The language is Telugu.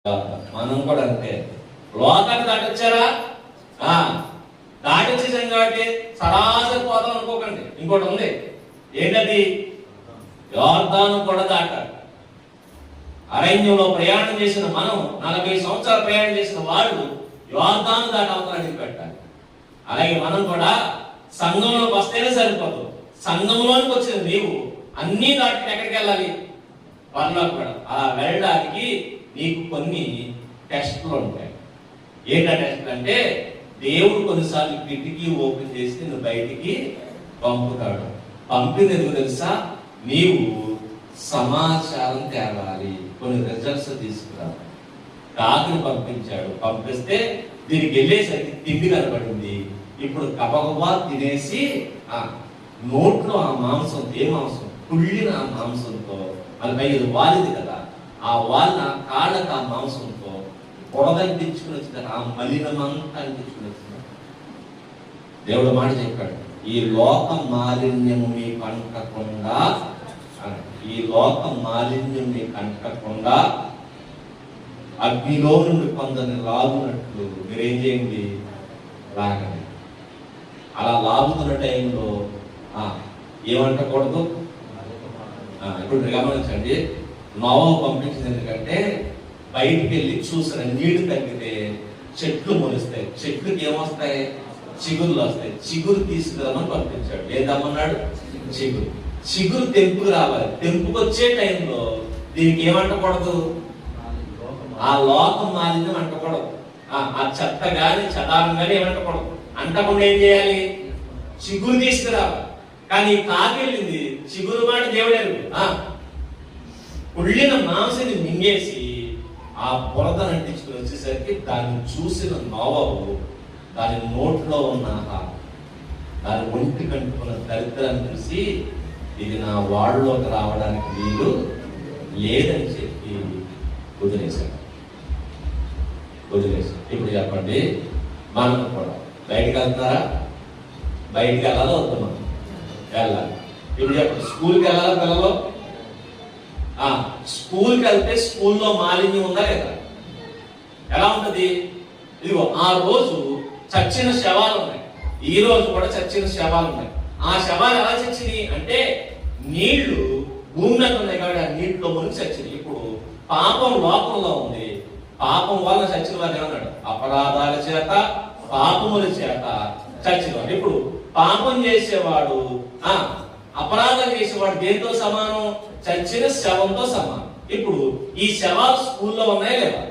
మనం కూడా అంతే. లోకాన్ని దాటొచ్చారా? దాటొచ్చేసాం కాబట్టి సరాసరి పోదాం అనుకోకండి. ఇంకోటి ఉంది, ఏంటది? యోర్దాను కూడా దాటాలి. అరణ్యంలో ప్రయాణం చేసిన మనం, 40 సంవత్సరాలు ప్రయాణం చేసిన వాళ్ళు యోర్దాను దాటి అవతల పెట్టాలి. అలాగే మనం కూడా సంఘంలోకి వస్తేనే సరిపోదు. సంఘంలోనికి వచ్చిన నీవు అన్నీ దాటి ఎక్కడికి వెళ్ళాలి? పరలోకి కూడా. అలా వెళ్ళడానికి నీకు కొన్ని టెస్టులు ఉంటాయి. ఏంటా టెస్ట్ అంటే, దేవుడు కొన్నిసార్లు కిటికీ ఓపెన్ చేసి నువ్వు బయటికి పంపుతాడు. పంపింది ఎందుకు తెలుసా? నీవు సమాచారం తేవాలి, కొన్ని రిజల్ట్స్ తీసుకురావాలి. కాకుని పంపించాడు, పంపిస్తే దీనికి వెళ్ళేసరికి తిండి కనబడింది. ఇప్పుడు కబగబా తినేసి నోట్లో ఆ మాంసం, ఏ మాంసం? కుళ్ళిన ఆ మాంసంతో, మళ్ళీ ఇది వాలిది కదా, ఆ వాళ్ళ కాళ్ళకు ఆ మాంసంతో పొడదంటించుకుని వచ్చింది. ఆ మలినమంతా అంటించుకుని వచ్చింది. దేవుడు మాట చెప్పాడు, ఈ లోక మాలిన్యము మీకు అంటకుండా, ఈ లోక మాలిన్యం మీకు అంటకుండా అగ్నిలో నుండి కొందరిని లాగునట్లు మీరేం చేయండి? లాగండి. అలా లాగుతున్న టైంలో ఏమంటకూడదు. ఇప్పుడు గమనించండి, నోవహు పంపించింది ఎందుకంటే బయటికి వెళ్ళి చూసిన నీళ్లు తగ్గితే చెట్లు మొలుస్తాయి. చెట్లుకి ఏమొస్తాయి? చిగురులు వస్తాయి. చిగురు తీసుకురామని పంపించాడు. ఏదమ్మన్నాడు? చిగురు. చిగురు తెంపుకు రావాలి. తెంపుకు వచ్చే టైంలో దీనికి ఏమంటకూడదు? ఆ లోకం మాలిన్యం అంటకూడదు. ఆ చెత్త గాని చెదారం గాని ఏమంటకూడదు. అంటకుండా ఏం చేయాలి? చిగురు తీసుకురావాలి. కానీ కాకెళ్ళింది చిగురు మాట దేవుడు కుళ్ళిన మాంసాన్ని మింగేసి ఆ బురదను అంటించుకుని వచ్చేసరికి దాన్ని చూసిన నోవహు దాని నోట్లో ఉన్న దాని ఒంటి కంటుకున్న దరిద్రాన్ని చూసి ఇది నా వాళ్ళలోకి రావడానికి వీలు లేదని చెప్పి వదిలేశాడు. ఇప్పుడు చెప్పండి, మనం కూడా బయటికి వెళ్తున్నారా? బయటికి వెళ్ళాలో వద్దాం? వెళ్ళాలి. ఇప్పుడు చెప్పండి, స్కూల్కి వెళ్ళాలా పిల్లలు? స్కూల్కి వెళ్తే స్కూల్లో మాలిన్యం ఉందా లేదా? ఎలా ఉంటది? ఇదిగో ఆ రోజు చచ్చిన శవాలు ఉన్నాయి, ఈ రోజు కూడా చచ్చిన శవాలు ఉన్నాయి. ఆ శవాలు ఎలా చచ్చినాయి అంటే నీళ్లు భూమి మీద ఉన్నాయి కాబట్టి ఆ నీటిలో మునిగి చచ్చినాయి. ఇప్పుడు పాపం లోకంలో ఉంది. పాపం వల్ల చచ్చిన వారు ఏమన్నాడు? అపరాధాల చేత, పాపముల చేత చచ్చిన వాడు. ఇప్పుడు పాపం చేసేవాడు, అపరాధం చేసేవాడు దేంతో సమానం? చచ్చిన శవంతో సమానం. ఇప్పుడు ఈ శవాలు స్కూల్లో ఉన్నాయా లేదా?